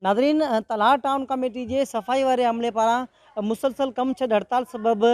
नाज़रीन, Talha town committee जे सफ़ाई वारे अमले पारां मुसलसल कम छॾ हड़ताल सबबि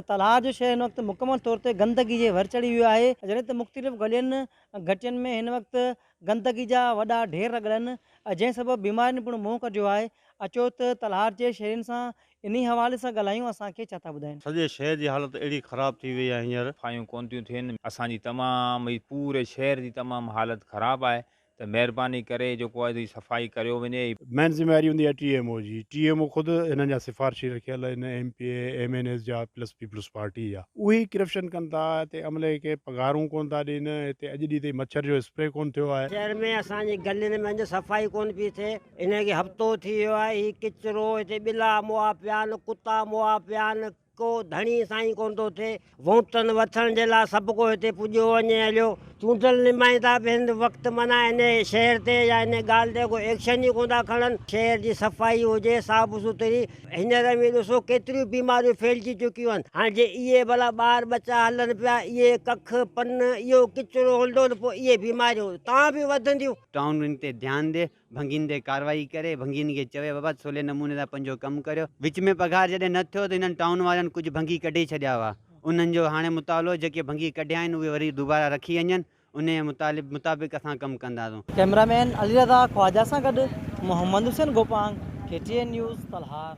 तलाह जो शहर हिन वक़्तु मुकमल तौर ते गंदगी जे भर चढ़ी वियो आहे। जॾहिं त मुख़्तलिफ़ गलियुनि घटियुनि में हिन वक़्तु गंदगी जा वॾा ढेर लॻल आहिनि, जंहिं सबबि बीमारियुनि पिणु मुंहुं कढियो आहे। अचो त तलाह जे शहरनि सां इन हवाले सां ॻाल्हायूं, असांखे छा था ॿुधाइनि। सॼे शहर जी हालत अहिड़ी ख़राब थी वई आहे हींअर। सफ़ाइयूं कोन थियूं थियनि, असांजी तमामु भई पूरे शहर जी तमामु हालत ख़राबु आहे। त महिरबानी करे जेको आहे इहा सफ़ाई करियो वञे। मेन ज़िम्मेवारी हूंदी आहे TMO जी। TMO ख़ुदि हिननि जा सिफ़ारिशी रखियल आहिनि MPA MNS जा प्लस पीपल्स पार्टी जा। उहे ई करप्शन कनि था, हिते अमले खे पघारूं कोन था ॾियनि, हिते अॼु ॾींहुं ताईं मच्छर जो स्प्रे कोन थियो आहे। शहर में असांजी गलियुनि में अञा सफ़ाई कोन पई थिए, इनखे हफ़्तो थी वियो आहे। हीउ किचिरो हिते ॿिला मुआ पिया आहिनि, कुता मुआ पिया आहिनि, को धणी साईं कोन थो थिए। वोटनि वठण जे लाइ सभु को हिते पुॼियो वञे हलियो। चूंडल निमाईंदा हिन वक़्तु माना इन शहर ते या इन ॻाल्हि ते को एक्शन ई कोन था खणनि। शहर जी सफ़ाई हुजे, साफ़ सुथरी। हींअर में ॾिसो केतिरियूं बीमारियूं फैलिजी चुकियूं आहिनि। हाणे जे इहे भला ॿार बच्चा हलनि पिया, इहे कख पन इहो किचिरो हलंदो त पोइ इहे बीमारियूं तव्हां बि वधंदियूं। टाउन इन ते ध्यानु ॾे, भंगियुनि ते कार्रवाई करे, भंगियुनि खे चवे बाबा सवले नमूने सां पंहिंजो कमु करियो। विच में पघार जॾहिं न थियो त हिननि टाउन वारनि कुझु भंगी कढी छॾिया हुआ। उन्हनि जो हाणे मुतालो जेके भंगी कढिया आहिनि उहे वरी दुबारा रखी वञनि, उन जे मुताबिक़ असां कमु कंदासूं। कैमरामैन अली रज़ा ख्वाजा सां गॾु मोहम्मद हुसैन गोपांग, KTN न्यूज़ तलहार।